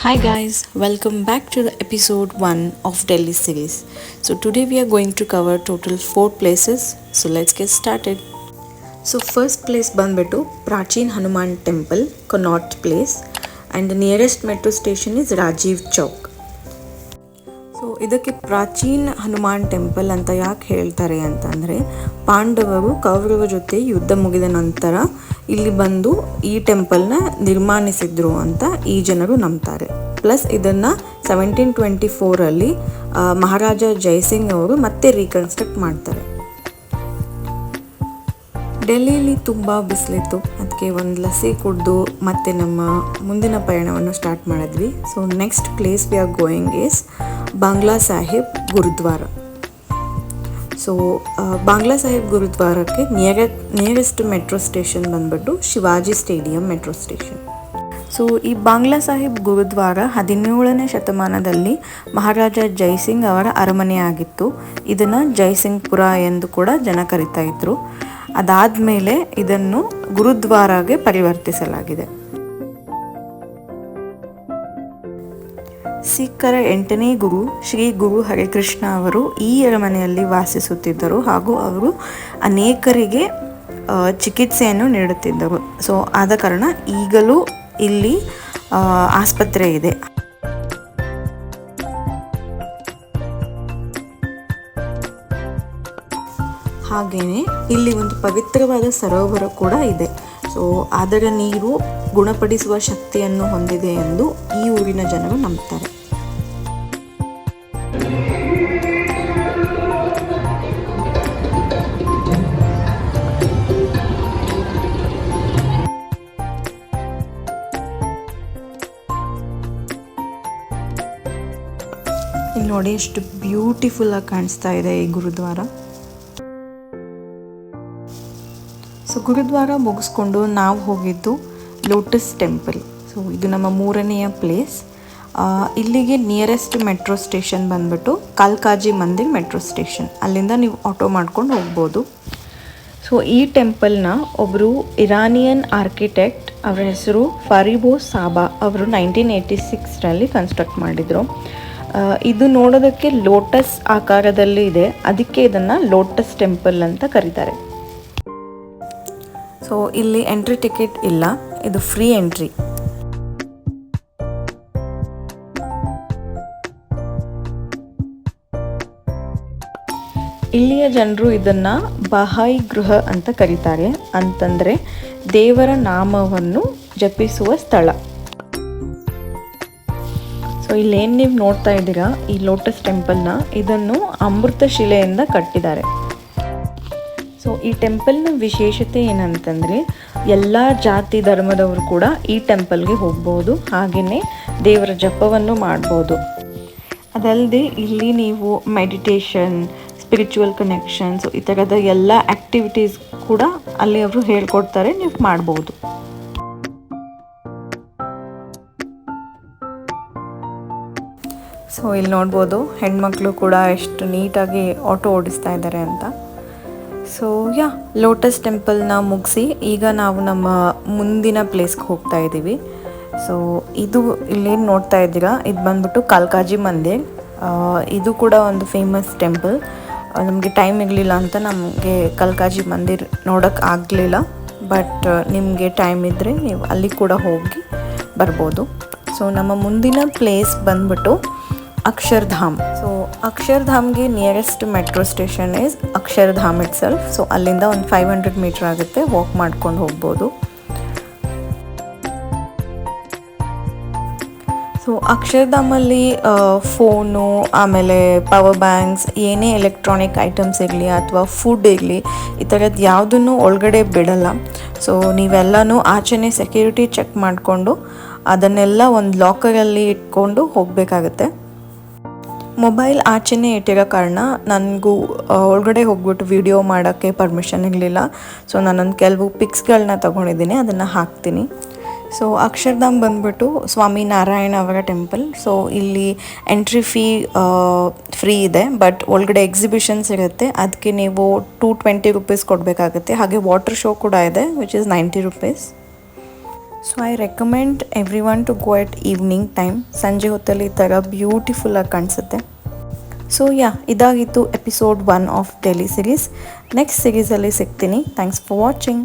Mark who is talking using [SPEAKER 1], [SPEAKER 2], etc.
[SPEAKER 1] Hi guys, welcome back to the episode 1 of Delhi series. So today we are going to cover total 4 places. So let's get started. So first place ಬಂದ್ಬಿಟ್ಟು Prachin Hanuman temple Connaught Place and the nearest metro station is Rajiv Chowk. So ಇದಕ್ಕೆ Prachin Hanuman temple ಅಂತ ಯಾಕೆ ಹೇಳ್ತಾರೆ ಅಂತಂದರೆ ಪಾಂಡವರು ಕೌರವರ ಜೊತೆ ಯುದ್ಧ ಮುಗಿದ ನಂತರ ಇಲ್ಲಿ ಬಂದು ಈ ಟೆಂಪಲ್ನ ನಿರ್ಮಾಣಿಸಿದ್ರು ಅಂತ ಈ ಜನರು ನಂಬ್ತಾರೆ. ಪ್ಲಸ್ ಇದನ್ನು 1724 ಮಹಾರಾಜ ಜಯಸಿಂಗ್ ಅವರು ಮತ್ತೆ ರೀಕನ್ಸ್ಟ್ರಕ್ಟ್ ಮಾಡ್ತಾರೆ. ಡೆಲ್ಲಿಯಲ್ಲಿ ತುಂಬ ಬಿಸಿಲಿತ್ತು, ಅದಕ್ಕೆ ಒಂದು ಲಸ್ಸಿ ಕುಡಿದು ಮತ್ತೆ ನಮ್ಮ ಮುಂದಿನ ಪಯಣವನ್ನು ಸ್ಟಾರ್ಟ್ ಮಾಡಿದ್ವಿ. So next place we are going is Bangla Sahib Gurudwara. So Bangla Sahib ಗುರುದ್ವಾರಕ್ಕೆ ನಿಯರೆಸ್ಟ್ ಮೆಟ್ರೋ ಸ್ಟೇಷನ್ ಬಂದ್ಬಿಟ್ಟು Shivaji stadium metro station. So ಈ ಬಾಂಗ್ಲಾ ಸಾಹಿಬ್ ಗುರುದ್ವಾರ 17ನೇ ಶತಮಾನದಲ್ಲಿ ಮಹಾರಾಜ ಜೈಸಿಂಗ್ ಅವರ ಅರಮನೆ ಆಗಿತ್ತು. ಇದನ್ನು ಜೈಸಿಂಗ್ಪುರ ಎಂದು ಕೂಡ ಜನ ಕರಿತಾ ಇದ್ರು. ಅದಾದಮೇಲೆ ಇದನ್ನು ಗುರುದ್ವಾರಾಗೆ ಪರಿವರ್ತಿಸಲಾಗಿದೆ. ಸಿಖ್ಖರ 8ನೇ ಗುರು ಶ್ರೀ ಗುರು ಹರಿಕೃಷ್ಣ ಅವರು ಈ ಅರಮನೆಯಲ್ಲಿ ವಾಸಿಸುತ್ತಿದ್ದರು ಹಾಗೂ ಅವರು ಅನೇಕರಿಗೆ ಚಿಕಿತ್ಸೆಯನ್ನು ನೀಡುತ್ತಿದ್ದರು. ಸೊ ಆದ ಕಾರಣ ಈಗಲೂ ಇಲ್ಲಿ ಆಸ್ಪತ್ರೆ ಇದೆ. ಹಾಗೆಯೇ ಇಲ್ಲಿ ಒಂದು ಪವಿತ್ರವಾದ ಸರೋವರ ಕೂಡ ಇದೆ. ಸೊ ಅದರ ನೀರು ಗುಣಪಡಿಸುವ ಶಕ್ತಿಯನ್ನು ಹೊಂದಿದೆ ಎಂದು ಈ ಊರಿನ ಜನರು ನಂಬ್ತಾರೆ. ಇಲ್ಲಿ ನೋಡಿ ಎಷ್ಟು ಬ್ಯೂಟಿಫುಲ್ ಆಗಿ ಕಾಣಿಸ್ತಾ ಇದೆ ಈ ಗುರುದ್ವಾರ. ಸೊ ಗುರುದ್ವಾರ ಮುಗಿಸ್ಕೊಂಡು ನಾವು ಹೋಗಿದ್ದು ಲೋಟಸ್ ಟೆಂಪಲ್. ಸೊ ಇದು ನಮ್ಮ 3ನೇ ಪ್ಲೇಸ್. ಇಲ್ಲಿಗೆ ನಿಯರೆಸ್ಟ್ ಮೆಟ್ರೋ ಸ್ಟೇಷನ್ ಬಂದ್ಬಿಟ್ಟು ಕಾಲ್ಕಾಜಿ ಮಂದಿರ್ ಮೆಟ್ರೋ ಸ್ಟೇಷನ್. ಅಲ್ಲಿಂದ ನೀವು ಆಟೋ ಮಾಡ್ಕೊಂಡು ಹೋಗ್ಬೋದು. ಸೊ ಈ ಟೆಂಪಲ್ನ ಒಬ್ಬರು ಇರಾನಿಯನ್ ಆರ್ಕಿಟೆಕ್ಟ್, ಅವರ ಹೆಸರು ಫರಿಬೋಸ್ ಸಾಬಾ ಅವರು 1986 ಕನ್ಸ್ಟ್ರಕ್ಟ್ ಮಾಡಿದರು. ಇದು ನೋಡೋದಕ್ಕೆ ಲೋಟಸ್ ಆಕಾರದಲ್ಲಿ ಇದೆ, ಅದಕ್ಕೆ ಇದನ್ನು ಲೋಟಸ್ ಟೆಂಪಲ್ ಅಂತ ಕರೀತಾರೆ. ಸೊ ಇಲ್ಲಿ ಎಂಟ್ರಿ ಟಿಕೆಟ್ ಇಲ್ಲ, ಇದು ಫ್ರೀ ಎಂಟ್ರಿ. ಇಲ್ಲಿಯ ಜನರು ಇದನ್ನು ಬಹಾಯಿ ಗೃಹ ಅಂತ ಕರೀತಾರೆ, ಅಂತಂದರೆ ದೇವರ ನಾಮವನ್ನು ಜಪಿಸುವ ಸ್ಥಳ. ಸೊ ಇಲ್ಲೇನು ನೀವು ನೋಡ್ತಾ ಇದ್ದೀರಾ ಈ ಲೋಟಸ್ ಟೆಂಪಲ್ನ, ಇದನ್ನು ಅಮೃತ ಶಿಲೆಯಿಂದ ಕಟ್ಟಿದ್ದಾರೆ. ಸೊ ಈ ಟೆಂಪಲ್ನ ವಿಶೇಷತೆ ಏನಂತಂದರೆ ಎಲ್ಲ ಜಾತಿ ಧರ್ಮದವರು ಕೂಡ ಈ ಟೆಂಪಲ್ಗೆ ಹೋಗ್ಬೋದು, ಹಾಗೆಯೇ ದೇವರ ಜಪವನ್ನು ಮಾಡ್ಬೋದು. ಅದಲ್ಲದೆ ಇಲ್ಲಿ ನೀವು ಮೆಡಿಟೇಷನ್, ಸ್ಪಿರಿಚುವಲ್ ಕನೆಕ್ಷನ್ಸ್, ಈ ಥರದ ಎಲ್ಲ ಆ್ಯಕ್ಟಿವಿಟೀಸ್ ಕೂಡ ಅಲ್ಲಿ ಅವರು ಹೇಳ್ಕೊಡ್ತಾರೆ, ನೀವು ಮಾಡ್ಬೋದು. ಸೊ ಇಲ್ಲಿ ನೋಡ್ಬೋದು ಹೆಣ್ಮಕ್ಳು ಕೂಡ ಎಷ್ಟು ನೀಟಾಗಿ ಆಟೋ ಓಡಿಸ್ತಾ ಇದ್ದಾರೆ ಅಂತ. ಸೊ ಲೋಟಸ್ ಟೆಂಪಲ್ನ ಮುಗಿಸಿ ಈಗ ನಾವು ನಮ್ಮ ಮುಂದಿನ ಪ್ಲೇಸ್ಗೆ ಹೋಗ್ತಾ ಇದ್ದೀವಿ. ಸೊ ಇದು ಇಲ್ಲೇನು ನೋಡ್ತಾ ಇದ್ದೀರಾ, ಇದು ಬಂದ್ಬಿಟ್ಟು ಕಾಲ್ಕಾಜಿ ಮಂದಿರ್. ಇದು ಕೂಡ ಒಂದು ಫೇಮಸ್ ಟೆಂಪಲ್. ನಮಗೆ ಟೈಮ್ ಇರಲಿಲ್ಲ ಅಂತ ನಮಗೆ ಕಾಲ್ಕಾಜಿ ಮಂದಿರ್ ನೋಡೋಕ್ಕೆ ಆಗಲಿಲ್ಲ, ಬಟ್ ನಿಮಗೆ ಟೈಮ್ ಇದ್ದರೆ ನೀವು ಅಲ್ಲಿ ಕೂಡ ಹೋಗಿ ಬರ್ಬೋದು. ಸೊ ನಮ್ಮ ಮುಂದಿನ ಪ್ಲೇಸ್ ಬಂದ್ಬಿಟ್ಟು ಅಕ್ಷರ್ಧಾಮ್. ಸೊ ಅಕ್ಷರ್ಧಾಮ್ಗೆ nearest metro station is Akshardham itself. So ಅಲ್ಲಿಂದ ಒಂದು 500 ಮೀಟರ್ ಆಗುತ್ತೆ, ವಾಕ್ ಮಾಡ್ಕೊಂಡು ಹೋಗ್ಬೋದು. ಸೊ ಅಕ್ಷರ್ಧಾಮಲ್ಲಿ ಫೋನು, ಆಮೇಲೆ ಪವರ್ ಬ್ಯಾಂಕ್ಸ್, ಏನೇ ಎಲೆಕ್ಟ್ರಾನಿಕ್ ಐಟಮ್ಸ್ ಇರಲಿ ಅಥವಾ ಫುಡ್ ಇರಲಿ, ಈ ಥರದ್ದು ಯಾವುದನ್ನು ಒಳಗಡೆ ಬಿಡಲ್ಲ. ಸೊ ನೀವೆಲ್ಲನೂ ಆಚೆನೇ ಸೆಕ್ಯೂರಿಟಿ ಚೆಕ್ ಮಾಡಿಕೊಂಡು ಅದನ್ನೆಲ್ಲ ಒಂದು ಲಾಕರಲ್ಲಿ ಇಟ್ಕೊಂಡು ಹೋಗಬೇಕಾಗತ್ತೆ. ಮೊಬೈಲ್ ಆಚೆನೇ ಇಟ್ಟಿರೋ ಕಾರಣ ನನಗೂ ಒಳಗಡೆ ಹೋಗ್ಬಿಟ್ಟು ವಿಡಿಯೋ ಮಾಡೋಕ್ಕೆ ಪರ್ಮಿಷನ್ ಇರಲಿಲ್ಲ. ಸೊ ನಾನೊಂದು ಕೆಲವು ಪಿಕ್ಸ್ಗಳನ್ನ ತೊಗೊಂಡಿದ್ದೀನಿ, ಅದನ್ನು ಹಾಕ್ತೀನಿ. ಸೊ ಅಕ್ಷರ್ಧಾಮ್ ಬಂದ್ಬಿಟ್ಟು ಸ್ವಾಮಿ ನಾರಾಯಣ ಅವರ ಟೆಂಪಲ್. ಸೊ ಇಲ್ಲಿ ಎಂಟ್ರಿ ಫೀ ಫ್ರೀ ಇದೆ, ಬಟ್ ಒಳಗಡೆ ಎಕ್ಸಿಬಿಷನ್ಸ್ ಇರುತ್ತೆ, ಅದಕ್ಕೆ ನೀವು 220 ರೂಪೀಸ್ ಕೊಡಬೇಕಾಗುತ್ತೆ. ಹಾಗೆ ವಾಟರ್ ಶೋ ಕೂಡ ಇದೆ which is 90 rupees. So I recommend every one to go at evening time. ಸಂಜೆ ಹೊತ್ತಲ್ಲಿ ಇದ್ದಾಗ ಬ್ಯೂಟಿಫುಲ್ಲಾಗಿ ಕಾಣಿಸುತ್ತೆ. ಸೊ ಯಾ, ಇದಾಗಿತ್ತು episode 1 of Delhi series. Next ಸಿರೀಸಲ್ಲಿ ಸಿಗ್ತೀನಿ. Thanks for watching.